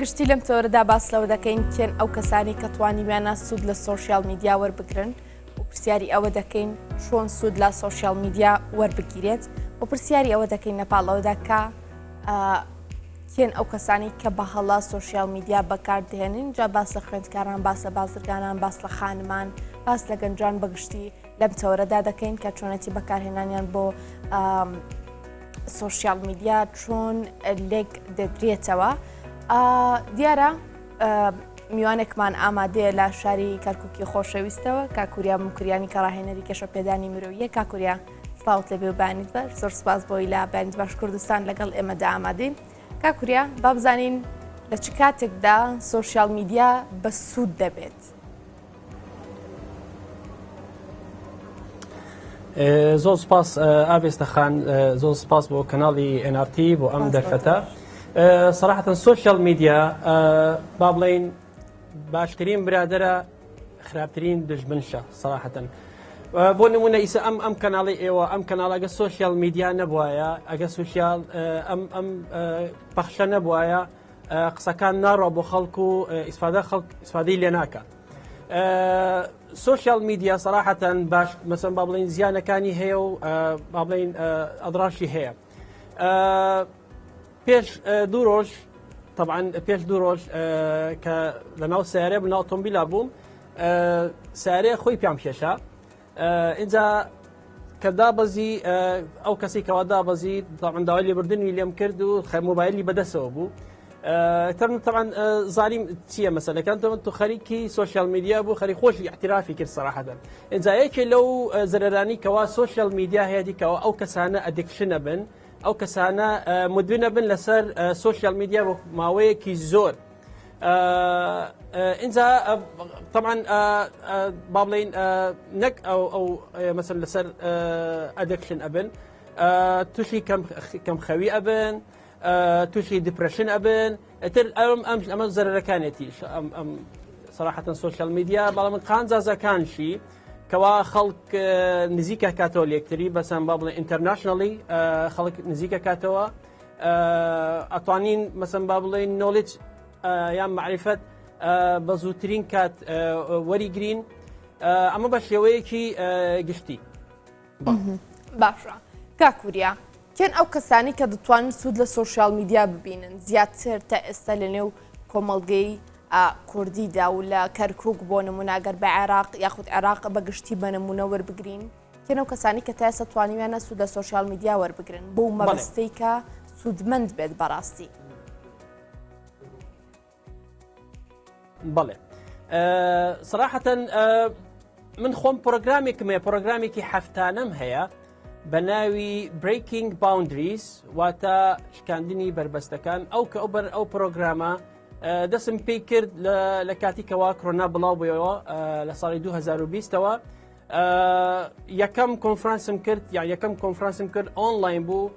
بەگشتی لەم تۆرەدا باس لەوە دەکەین کێن ئەو کەسانی کە توانیویانە سوود لە سۆشیال میدیا وەربگرن و پرسیاری ئەوە دەکەین چۆن سوود لە سۆشیال میدیا وەربگیرێت و پرسیاری ئەوە دەکەین لەپاڵەوەدا کە کێن ئەو کەسانی کە بە هەڵا سۆشیال میدیا بەکاردێنن جا باس لە خوێندکاران باس لە بازرگانان باس لە خانمان باس لە گەنجان بەگشتی لەم تۆرەدا دەکەین کە چۆنەتی بەکارهێنانیان بۆ سۆشیال میدیا چۆن لێک دەدرێتەوە. دیارە میوانێکمان ئامادەیە لە شاری کەرکووکی خۆشەویستەوە کاکوریا مکریانی کەڕاهێنەری کێشە پێدانی مرۆییە. کاکوریا سڵاوت لەبێ و بانیت بەر زۆر سپاس بۆی لە بانیت باش کوردستان لەگەڵ ئێمەدا ئامادەین. کاکوریا با بزانین لە چ کاتێکدا سۆشیال میدیا بە سوود دەبێت؟ زۆر سپاس ئاوێستەخان، زۆر سپاس بۆ کەناڵی NRT بۆ ئەم دەرفەتە. سەراحەتەن سۆشیال میدیا با بڵێن باشترین برادرە خراپترین دژمنشە سەراحەتەن. بۆ نمونە ئیسا ئەم کەناڵی ئێوە ئەم کەناڵ ئەگە سۆشیال میدیا نەبوایە، ئەگە سوشیال ئەم پەخشە نەبوایە قسەکان ناڕۆ بۆ خەڵکو و ئیسفادەی لێ ناکات. سۆشیال میدیا سەراحەتەن باش مەسەن با بڵێن زیانەکانی هەیە و با بڵێن ئەدراشی هەیە. پێش دوو ڕۆژ طبعاً پێش دوو ڕۆژ کە لەناو سیارێ بناو ئۆتۆمبیلا بووم، سیارێ خۆی پیام کێشا. اینجا کە دابەزی ئەو کەسی کەوا دابەزی طبعاً داوای لێبوردنی لێم کرد و مۆبایلی بەدەستەوە بوو. طبعاً زانیم چییە مەسەلەکان تو خەریکی سۆشیال میدیا بوو، خەری خۆشی احترافی کرد سەراحەتەن. اینجا یەکێ لەو زەرەرانی کەوا سۆشیال میدیا هەیە دیکەوە ئەو کەسانە ئەدیکشنە بن، ئەو کەسانە مدمنە بن لەسەر سۆشیال میدیا بۆ ماوەیەکی زۆر. اینجا طبعاً با بڵێن نەک ئەو مەسەن لەسەر ئەدیکشن ئەبن، تووشی کەم خەوی ئەبن، تووشی دیپرشن ئەبن، ئەتر ئەمە زەرەرەکانێتیش ئەم سەراحەتەن سۆشیال میدیا. بەڵام قانجازەکانشی کەوا خەڵک نزیکە کاتەوە لێکتری بەسەن با بڵێن ئینتەرناشنەڵی خەڵک نزیکە کاتەوە ئەتوانین مەسەن با بڵێن نۆڵێج یان معریفەت بە زووترین کات وەریگرین، ئەمە بە شێوەیەکی گشتی. باشە کاکوریا، کێن ئەو کەسانی کە دەتوانن سوود لە سۆشیال میدیا ببینن زیاتر تا ئێستا لە نێو کۆمەڵگەی کوردیدا و لە کەرکووک بۆ نموناگەر بە عێراق یاخود عێراق بەگشتی بە نمونە وەربگرین، کێن ئەو کەسانی کە تا ئێستا توانیویانە سوود لە سۆشیال میدیا وەربگرن بۆ مەبەستەی کە سوودمەند بێت بەڕاستی؟ بەڵێ سەراحەتەن من خۆم پرۆگرامێکم هەیە، پرۆگرامێکی هەفتانەم هەیە بە ناوی Breaking Boundaries، واتە شکاندنی بربەستەکان. ئەو پرۆگرامە دەستم پێی کرد لە کاتیکەوە کۆرۆنا بڵاو بوویەوە لە ساڵی 2020ەوە. یەکەم کۆنفرانسم کرد، یان یەکەم کۆنفرانسم کرد ئۆنلاین بوو.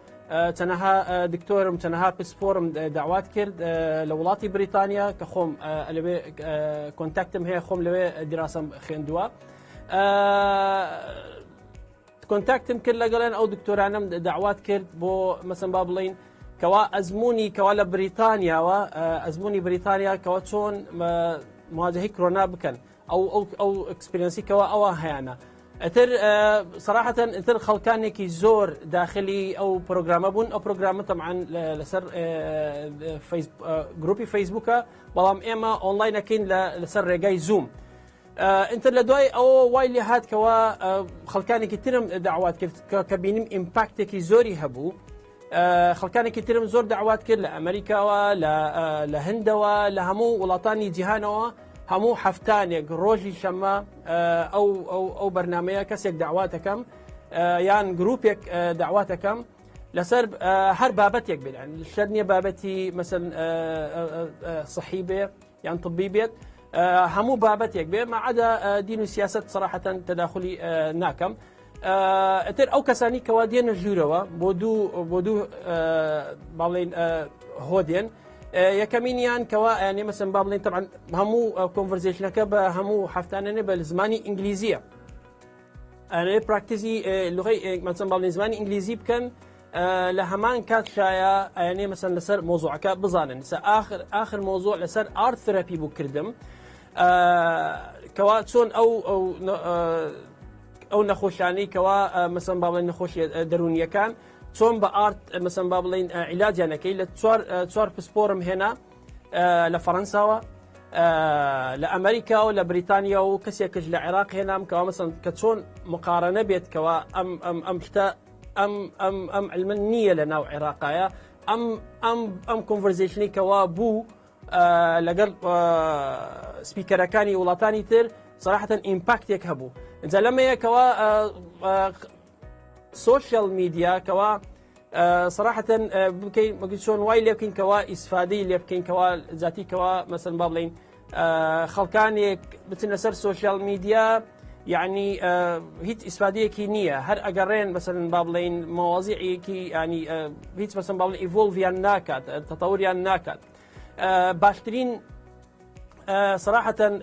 تەنەها دکتۆرم تەنەها پسپۆرم داوات کرد لە وڵاتی بریتانیا کە خۆم لەوێ کۆنتاکتم هەیە، خۆم لەوێ دیراسەم خوێندووە. کۆنتاکتم کرد لەگەڵێن ئەو دکتۆرانم داوات کرد بۆ مەسەن با بڵین کەوا ئەزمموی کەوا لە بریتانیاوە ئەزمموی بریتانیا کەوا چۆن مواجهەی کۆرۆنا بکەن، ئەو ئەکسپریەنسی کەوا ئەوە هەیەە. ئەتر سەراحەتەن ئەتر خەڵکانێکی زۆر داخلی ئەو پرۆگرامە بوون. ئەو پرۆگرامە تەمعاً لەسەر گروپی فەیسبووکە، بەڵام ئێمە ئۆنلاینەکەین لەسەر ڕێگای زووم. ئینتر لە دوای ئەوە وای لێ هاتکەوە خەڵکانێکی ترم داوات کرد کە بینیم ئیمپاکتێکی زۆری هەبوو. خەڵکانێکی ترم زۆر داوات کرد لە ئەمریکاوە، لە هەندەوە، لە هەموو وڵاتانی جیهانەوە. هەموو هەفتانێک ڕۆژی شەمە ئەو بەرنمەیە کەسێک داواتەکەم یان گروپێک داواتەکەم لەسەر هەر بابەتێک بێت، شەر نییە بابەتی مەسەن صحی بێ یان طبی بێت، هەموو بابەتێک بێ مەعەدا دین و سیاست سەراحەتەن تەداخلی ناکەم. ئەتر ئەو کەسانی کەوا دێنە ژوورەوە بۆ دوو باڵێن هۆدێن، یەکەمینیان کەوا یانێ مەسەن با بڵێن طبعاً هەموو کۆنڤەرزیشنەکە بە هەموو هەفتانە بە زمانی ئینگلیزیە. ئەرێ پراکتیزی لغەی مەسەن با بڵێن زمانی ئینگلیزی بکەن لە هەمان کات شایە ئەیانێ مەسەن لەسەر مۆزوعەکە بزانن آخر مۆزوع لەسەر ئارت تەراپی بوو کردم کەوا چۆن ئەو نەخۆشیانەی کەوا مەسەن با بڵێن نەخۆشی دەرونیەکان چۆن بە ئارت مەسەن با بڵێن عیلاجیانەکەی لە چوار پسپۆرم هێنا لە فەڕەنساوە لە ئەمریکا و لە بریتانیا و کەسێکش لە عێراق هێنام کەوا مەسەن کە چۆن مقارنە بێت کەوا ئەم شتە ئەم علمن نییە لە ناو عێراقایە ئەم کۆنڤەرزیشنی کەوا بوو لەگەڵ سپیکەرەکانی وڵاتانی تر صراحەتەن ئیمپاکتێک هەبوو اینجا لەمەیەکەوە سوشیال میدیا کەوا صراحەتەن بکەین چۆن وای لێ بکەین کەوا ئیسفادەی لێ بکەین کەوا جاتی کەوا مەسەن با بڵێن خەڵکانێک بچنە سەر سوشیال میدیا یعنی هیچ ئیسفادەیەکی نییە هەر ئەگەڕێن مەسەن با بڵێن مەواضیعێکی ینی هیچ مەسەن با بڵێن ئیڤۆڵڤیان ناکات تەتەوریان ناکات باشترین صراحەتەن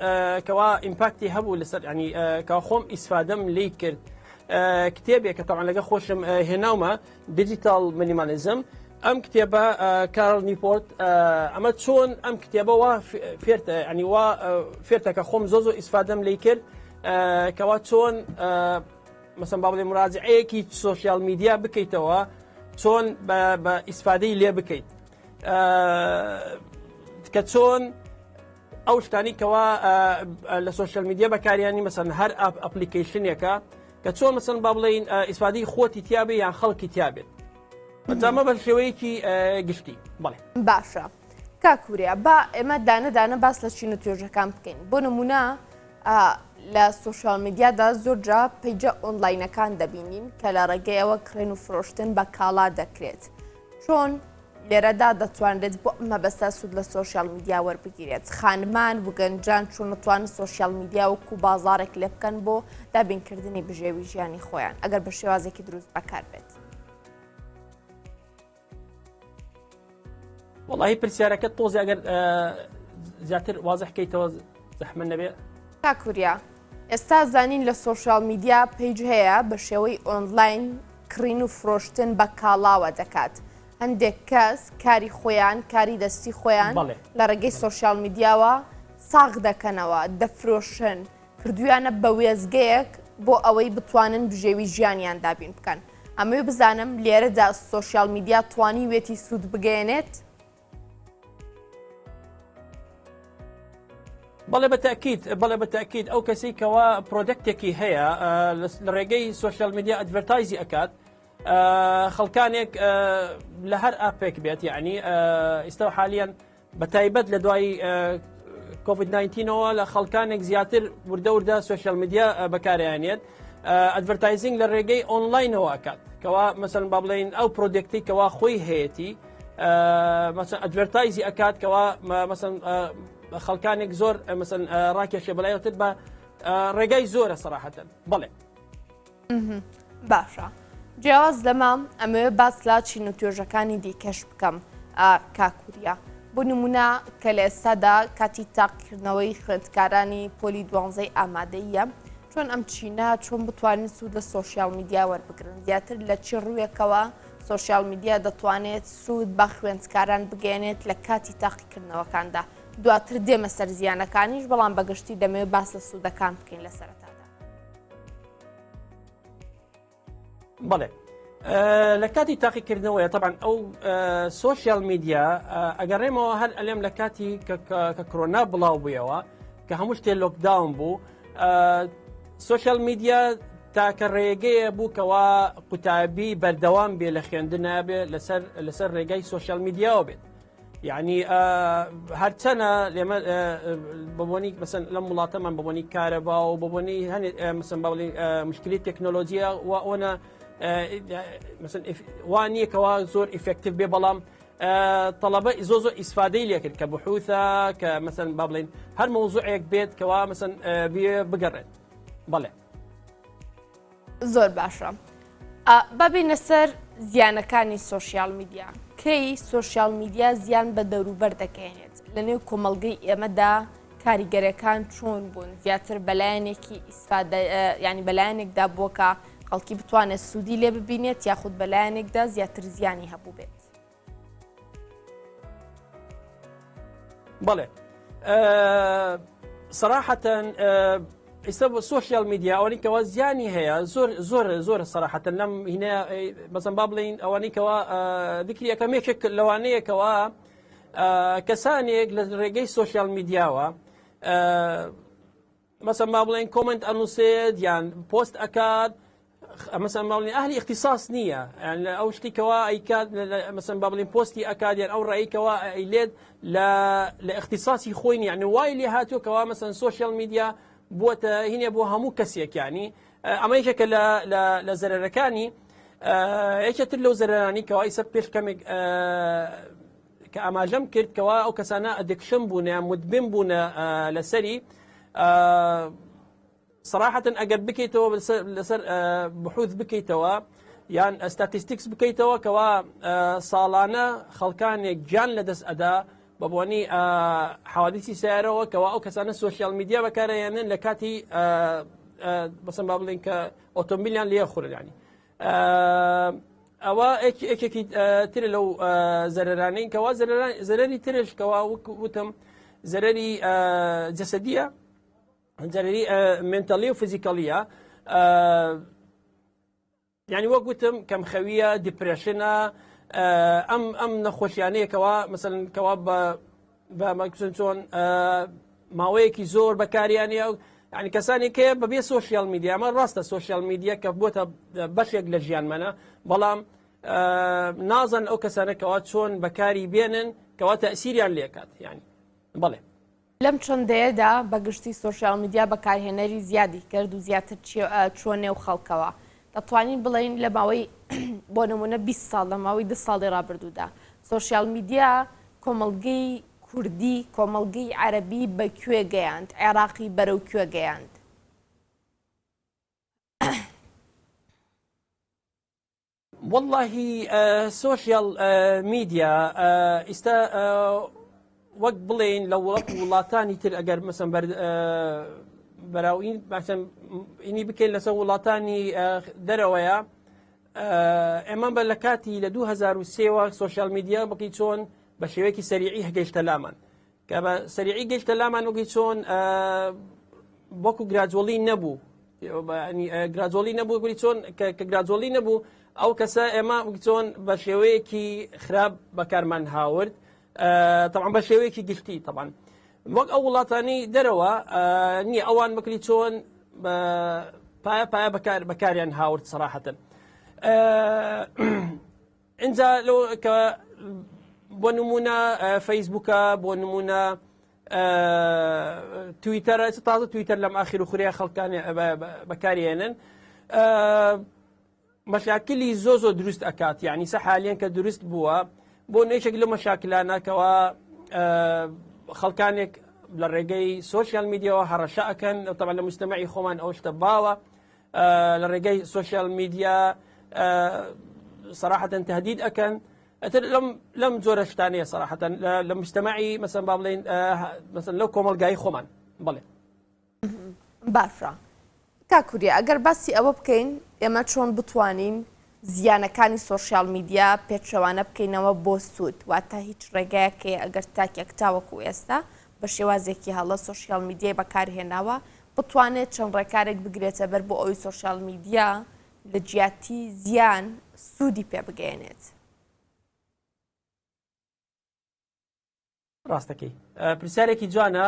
کەوا ئیمپاکتی هەبوو لەسەر ینی کەوا خۆم ئیسفادەم لێی کرد کتێبێکە تەعاان لەگە خۆشم هێناومە دیجیتال مینیمالیزم ئەم کتێبە کارل نیوپۆرت ئەمە چۆن ئەم کتێبە وا فێرتە ینی وا فێرتەکە خۆم زۆ ئیسفادەم لێی کرد کەوا چۆن مەسەن با بڵێن مراجعەیەکی سوشیال میدیا بکەیتەوە چۆن بە ئیسفادەی لێ بکەیت کە چۆن ئەو شتانی کەوا لە سوشیال میدیا بەکاریانی مەسەن هەر ئەپلیکیشنێکە کە چۆن مەسەن با بڵێن ئیسفادەی خۆتی تیابێ یان خەڵکی تیابێت بەجامە بە شێوەیەکی گشتی بەڵێ باشە کاکوریا با ئێمە دانەدانە باس لە چین و توێژەکان بکەین بۆ نمونە لە سوشیال میدیادا زۆرجا پەیجە ئۆنلاینەکان دەبینین کە لە ڕێگەیەوە کڕێن و فرۆشتن بە کاڵا دەکرێت چۆن لێرەدا دەتوانرێت بۆ ئەمە بەستە سوود لە سوشیال میدیا وەربگیرێت خانمان وگەنجان چۆن نتوانن سوشیال میدیا وەکو بازارێک لێ بکەن بۆ دابینکردنی بژێوی ژیانی خۆیان ئەگەر بە شێوازێکی دروست بەکار بێت وڵی پرسیارەکە تۆزی ئەگەر زیاتر وازح بکەیتەوە زەحمە نەبێ کاکوریا ئێستا زانین لە سوشیال میدیا پیج هەیە بە شێوەی ئۆنلاین کڕین و فرۆشتن بە کاڵاوە دەکات هەندێک کەس کاری خۆیان کاری دەستی خۆیان لە ڕێگەی سوشیال میدیاوە ساغ دەکەنەوە دەفرۆشن کردویانە بە وێزگەیەک بۆ ئەوەی بتوانن بژێوی ژیانیان دابین بکەن ئەمەوێ بزانم لێرەدا سوشیال میدیا توانی وێتی سوود بگەێنێت بەڵێ بەتەکید ئەو کەسی کەوا پرۆدەکتێکی هەیە لە ڕێگەی سوشیال میدیا ئەدڤەرتایزی ئەکات خەڵکانێک لە هەر ئاپێک بێت یعنی ئێستا حالیان بە تایبەت لە دوای کۆڤید-19ەوە لە خەڵکانێک زیاتر وردە سوشیال میدیا بەکارێنێت ئەدڤەرتایزینگ لە ڕێگەی ئۆنلاینەوە ئەکات کەوا مەسەن با بڵێن ئەو پرۆدەکتی کەوا خۆی هەیەی مەسەن ئەدڤەرتایزی ئەکات کەوا مەسەن خەڵکانێک زۆر مەسەن ڕاکێشێ بەلایەوەتر بە ڕێگای زۆرە سەراحەتەن بڵێ باشە جیاواز لەمە ئەمەوێ باس لە چین و توێژەکانی دیکەش بکەم کاکوریا بۆ نمونە کە لە ئێستادا کاتی تاقیکردنەوەی خوێندکارانی پۆلی 12 ئامادەیە چۆن ئەم چینە چۆن بتوانین سوود لە سوشیال میدیا وەربگرن زیاتر لە چی ڕوویەکەوە سوشیال میدیا دەتوانێت سوود بە خوێندکاران بگەێنێت لە کاتی تاقیکردنەوەکاندا دواتر دێمە سەر زیانەکانیش بەڵام بەگشتی دەمەوێت باس لە سوودەکان بکەین لە سەرەتادا بەڵێ لە کاتی تاقیکردنەوەیە طبعا ئەو سوشیال میدیا ئەگەڕێمەوە هەر ئەلێم لە کاتی کە کۆرۆنا بڵاو بوویەوە کە هەموو شتێ لۆکداون بوو سوشیال میدیا تاکە ڕێگەیە بوو کەوا قوتابی بەردەوام بێ لە خوێندنە بێ لەسەر ڕێگای سوشیال میدیاوە بێت یعنی هەرچەنە لێمە ببوونی مەسەن لەم وڵاتەمان ببوونی کارەبا و ببوونی هەنێ مەسەن باڵی مشکلی تەکنۆلۆژیە و ئەوە مەسەن وانیەکەوە زۆر ئیفێکتیڤ بێ بەڵام طلبە زۆر ئیسفادەی لێ کرد کە بحوثە کە مەسەن با بڵێن هەر مەوزوعێک بێت کەوا مەسەن بگەڕێت بەڵێ زۆر باشە ببینە سەر زیانەکانی سوشیال میدیا کەی سوشیال میدیا زیان بە دەوروبەر دەکەێنێت لە نێو کۆمەڵگەی ئێمەدا کاریگەرەکان چۆن بوون زیاتر بەلایەنێکی ئیسفادە ینی بەلایەنێکدا بووکە خەڵکی بتوانێت سوودی لێ ببینێت یاخود بەلایەنێکدا زیاتر زیانی هەبوو بێت. بەڵێ سەراحەتەن ئێستا سوۆشیال میدیا ئەوانەی کەوا زیانی هەیە زۆر سەراحەتەن لەم هینە مەسەن با بڵین ئەوانەی کەوا ذکری یەکەمێکێک لەوانەیەکەوە کەسانێک لە ڕێگەی سوۆشیال میدیاوە مەسەن با بڵین کۆمنت ئەنووسێت یان پۆست ئەکات مەسەن با بڵین ئەهلی اختصاص نییە ئەو شتێکەوە ئەیکات مەسەن با بڵین پۆستی ئەکات یان ئەو ڕێیکەوە ئەیلێت لە اختصاصی خۆی یعنی وای لێ هاتووەکەوە مەسەن سوۆشیال میدیا بووەتە هینێ بۆ هەموو کەسێک ینی ئەمە یەکێکە لە زەرەرەکانی یەکێتر لەو زەرەرانی کەوا ئیسە پێش کەمێک کە ئاماژەم کرد کەوا ئەو کەسانە ئەدکشن بوونە مدبن بوونە لەسەری صراحەتەن ئەگەر بکەیتەوە لەسەر بحوث بکەیتەوە یان ستاتیستیکس بکەیتەوە کەوا ساڵانە خەڵکانێک گیان لەدەست ئەدا بە بۆنی حوادیسی سیارەوە کەوا ئەو کەسانە سوۆشیال میدیا بەکارەهێنن لە کاتی بەسەن با بڵین کە ئۆتۆمبیلیان لێ خوڕیانی ئەوە یەکێکی تر لەو زەرەرانەی کەوا زەرەری ترش کەوا وتم زەرەری جەسەدیە زەرەری مێنتەڵی و فیزیکەڵیە یعنی وەک وتم کەمخەویە دیپرێشنە ئەم نەخۆشیانەیەکەوە مەسەن کەوا بە چۆن ماوەیەکی زۆر بەکاریانە ینی کەسانی کێ بەبێ سوۆشیال میدیا ئەمە ڕاستە سوۆشیال میدیا کە بۆتە بەشێک لە ژیانمەنە بەڵام نازان ئەو کەسانەکەەوە چۆن بەکاری بێنن کەوا تەسیریان لێکات ینی بەڵێ لەم چەندەیەدا بەگشتی سوۆشیال میدیا بەکارهێنەری زیادی کرد و زیاتر چۆن نێو خەڵکەوە دەتوانین بڵین لە ماوەی بۆ نمونە 20 ساڵ لە ماوەی 2 ساڵی ڕابردوودا سوۆشیال میدیا کۆمەڵگەی کوردی کۆمەڵگەی عەرەبی بەکوێ گەیاند عێراقی بەرەو کوێ گەیاند واللهی سوۆشیال میدیا ئێستا وەک بڵێن لە وڵاتانی تر ئەگەر مەسەن بەراوین ئینی بکەین لەسەر وڵاتانی دەرەوەیە ئێمە بە لە کاتی لە 2003ەوە سوۆشیال میدیا بەقی چۆن بە شێوەیەکی سەریعی هەگەیشتە لامان کە بە سەریعی گەیشتە لامان وەکی چۆن وەکو گراجۆڵی نەبوو گراجۆڵی نەبوو گوری چۆن کە گراجۆڵی نەبوو ئەو کەسە ئێمە چۆن بە شێوەیەکی خراپ بەکارمان هاورد طبعا بە شێوەیەکی گشتی طبعا وەک ئەو وڵاتانی دەرەوە نییە ئەوان بکری چۆن پایە بەکاریان هاورد سەراحەتەن اینجا کە بۆ نمونە فەیسبووکە بۆ نمونە تویتەرە تازە تویتەر لەم ئاخیر و خوریە خەڵکانی بەکارهێنن مەشاکلی زۆ دروست ئەکات یعنی سە حالیان کە دروست بووە بۆ نێچێک لە مەشاکلانەکەەوە خەڵکانێک لە ڕێگەی سوۆشیال میدیاەوە هەڕەشە ئەکەن تەبع لە مجتەمەعی خۆمان ئەو شتە باوە لە ڕێگەی سوۆشیال میدیا صراحەتەن تهدید ئەکەن ئەتر لەم جۆرە شتانەیە صراحەتەن لە مجتەمەعی مەسەن با بڵێن مەسەن لەو کۆمەلگای خۆمان بڵێ باشە کاکوریە ئەگەر باسی ئەوە بکەین ئێمە چۆن بتوانین زیانەکانی سوۆشیال میدیا پێچەوانە بکەینەوە بۆ سوود واتە هیچ ڕێگایەکێ ئەگەر تاکێک تاوەکو ئێستا بە شێوازێکی هەڵە سوۆشیال میدیای بەکارهێناوە بتوانێت چەند ڕێکارێک بگرێتە بەر بۆ ئەوی سوۆشیال میدیا لە جیاتی زیان سوودی پێ بگەێنێت ڕاستەکەی پرسیارێکی جوانە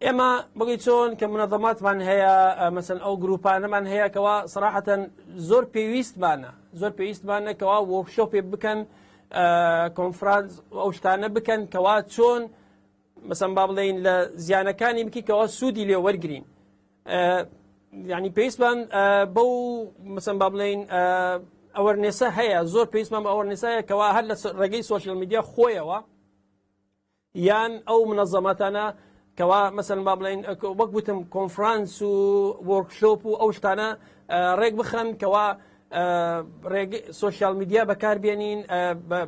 ئێمە بەگوی چۆن کە منەظەماتمان هەیە مەسەن ئەو گروپانەمان هەیە کەوا سەراحەتەن زۆر پێویستمانە کەوا وەرکشۆپێ بکەن کۆنفرانس ئەو شتانە بکەن کەوا چۆن مەسەن با بڵێن لە زیانەکانی بکی کەوا سوودی لێ وەرگرین یعنی پێویستمان بەو مەسەن با بڵێن ئەوەرنێسە هەیە زۆر پێویستمان بە ئەوەرنێسایە کەوا هەر لە ڕێگەی سوۆشیال میدیا خۆیەوە یان ئەو منەظەماتانە کەوا مەسەن با بڵێن وەک وتم کۆنفرانس و وەرکشۆپ و ئەو شتانە ڕێک بخەن کەوا سوۆشیال میدیا بەکاربێنین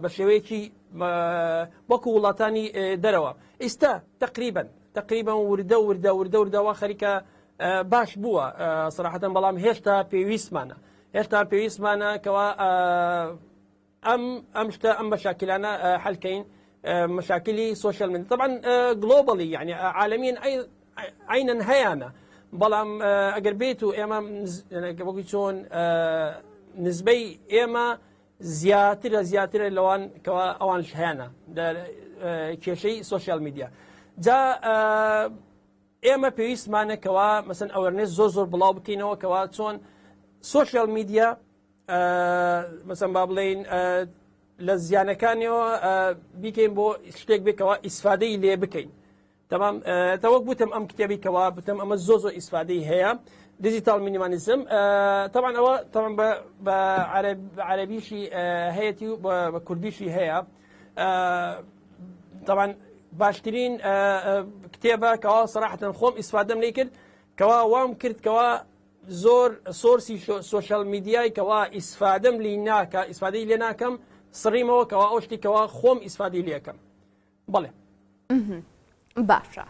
بە شێوەیەکی وەکو وڵاتانی دەرەوە ئێستا تقریبا وردەوە خەریکە باش بووە سراحەتەن بەڵام هێشتا پێویستمانە کەوا ئەم شتە ئەم مەشاکلانە حەلکەین مشاكل سوشيال ميديا طبعا جلوبالي يعني عالميا عينا هيانا بلام اگر بيتو اما يعني شلون نسبي اما زياتر لوان كوا اوان هيانا كشيء سوشيال ميديا جا اما بيس معنا كوا مثلا اورنس زور بلاو بكينو كوا شلون سوشيال ميديا مثلا بابلين لزیانەکانیەوە بیکەین بۆ شتێک بێکەوە ئیسفادەی لێ بکەین تەمام تەوەک بوتم ئەم کتێبیکەوە بتم ئەمە زۆ ئیسفادەی هەیە دیجیتال مینیمالیزم طبعا ئەوە طبعا بە عەرەبیشی هەیەتی و بە کوردیشی هەیە طبعا باشترین کتێبە کەوا سەراحەتەن خۆم ئیسفادەم لێ کرد کەوا وام کرد کەوا زۆر سۆرسی سوشیال میدیای کەوا ئیسفادەم ئیسفادەی لێ ناکەم سڕیمەوە کەوا ئەو شتی کەوا خۆم ئیسفادی لێەکەم بەڵێ باشە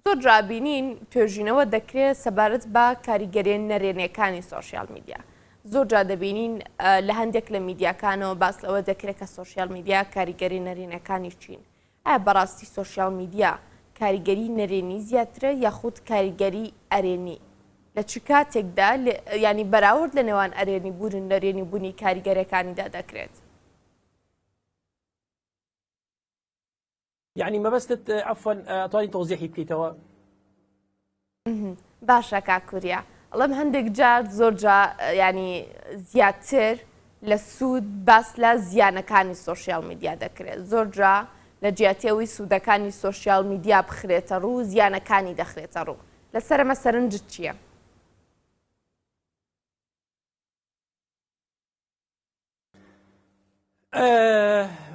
زۆر جابینین توێژینەوە دەکرێت سەبارەت بە کاریگەریە نەرێنیەکانی سوشیال میدیا زۆر جا دەبینین لە هەندێک لە میدیاکانەوە باس لەوە دەکرێت کە سوشیال میدیا کاریگەری نەرێنەکانی چین ئایا بەڕاستی سوشیال میدیا کاریگەری نەرێنی زیاترە یاخود کاریگەری ئەرێنی لە چ کاتێکدا ینی بەراورد لە نێوان ئەرێنی بوون نەرێنی بوونی کاریگەرەکانیدا دەکرێت يعني ما بس عفوا اعطاني توضيحي بكيتوا باشا كاكوريا الله هەندێک جار زۆر جا ینی زیاتر لە سوود باس لە زیانەکانی سوشیال میدیا دەکرێت زۆر جا لە جیاتیەوەی سوودەکانی سوشیال میدیا بخرێتە ڕوو زیانەکانی دەخرێتە ڕوو لەسەرمە سەرنجت چییە؟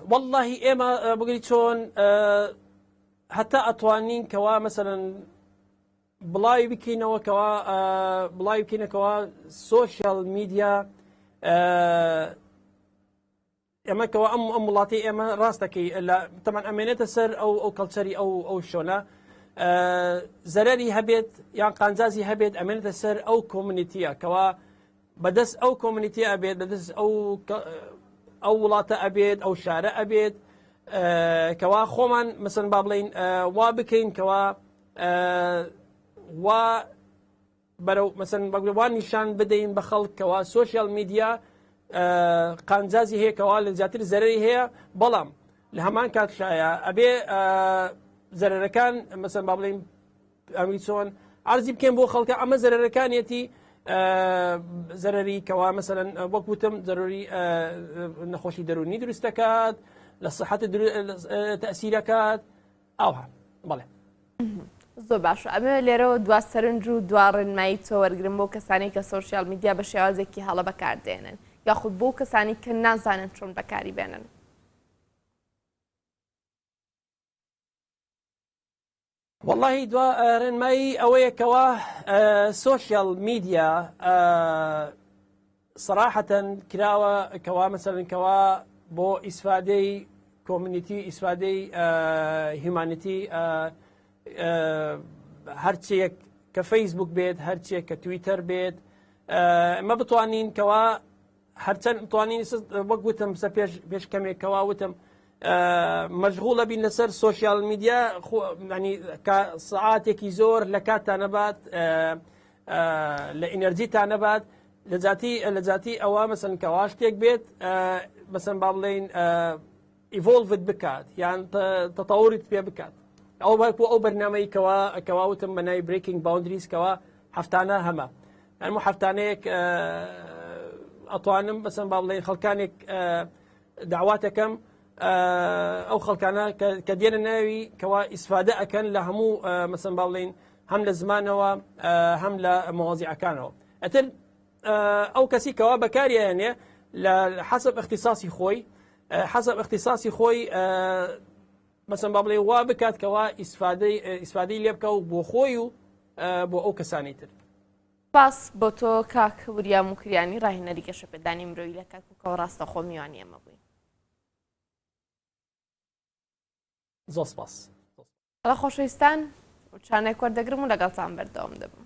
والله اما بقولي شلون حتى اتوانين كوا مثلا بلاي بكينا كوا بلاي بكينا كوا سوشيال ميديا اما كوا ام ملاتي اما راستكي لا طبعا امانه سر او كلتشري او شونا زراري هبيت يعني قانزازي هبيت امانه سر او كوميونيتي كوا بدس او كوميونيتي ابيت بدس او وڵاتە ئەبێت ئەو شارە ئەبێت کەوا خۆمان مەسەن با بڵێن وا بکەین کەوا وا بەرەو مەسەن وان نیشان بدەین بە خەڵک کەوا سوشیال میدیا قانجازی هەیە کەوا لە زیاتر زەرەری هەیە بەڵام لە هەمان کاتشایە ئەبێ زەرەرەکان مەسەن با بڵێن ئەمی چۆن عەرزی بکەین بۆ خەڵکە ئەمە زەرەرەکانیەتی زەرەری کەوا مەسەلەن وەک وتم زەرۆری نەخۆشی دەرونی دروست دەکات لە سەحەت تەئسیرەکات ئەوها بەڵێ زۆر باشە ئەمە لێرەوە دوا سەرنج و دوا ڕێنمایی تۆ وەرگرم بۆ کەسانی کە سوشیال میدیا بە شێوازێکی هەڵە بەکاردێنن یاخود بۆ کەسانی کە نازانن چۆن بەکاری بێنن والله دوا ڕێنمایی ئەوەیە کەوا سوشیال میدیا سەراحەتەن کراوە کەوا مەسەلەن کەوا بۆ ئیسفادەی کۆمیونیتی ئیسفادەی هیومانیتی هەرچیەک کە فەیسبوک بێت هەرچیەک کە تویتەر بێت ئەمە بتوانین کەوا هەرچەند بتوانین وەک وتم پێش کەمێکەوە وتم مەشغوڵە بین لەسەر سوشیال میدیا ینی سعاتێکی زۆر لە کاتتان نەبات لە ئینەرجیتان نەبات لە جاتی ئەوە مەسەن کەوا شتێک بێت مەسەن با بڵێن ئیڤۆڵڤت بکات یان تەتەوریت پێ بکات ئەو بەرنامەی کەوا وتم بە ناوی بریکینگ باوندریز کەوا هەفتانە هەمە هەموو هەفتانەیەک ئەتوانم مەسەن با بڵێن خەڵکانێک داواتەکەم ئەو خەڵکانە کە دێنە ناوی کەوا ئیسفادە ئەکەن لە هەموو مەسەن با بڵێن هەم لە زمانەوە هەم لە مەوازیعەکانەوە ئەتر ئەو کەسی کەوا بەکاریانێ لە حەسەب اختصاصی خۆی مەسەن با بڵێ وا بکات کەوا ئیسفادەی لێ بکە و بۆ خۆی و بۆ ئەو کەسانی تر باس بۆ تۆ کاک وریام وکریانی ڕاهێنەری گەشەپێدانی مرۆیی لە کاکوکەوە ڕاستەخۆ میوانی ئێمە بووین زۆر سپاس خۆشەویستان چانێک وەردەگرم و لەگەڵتان بەردەوام دەبم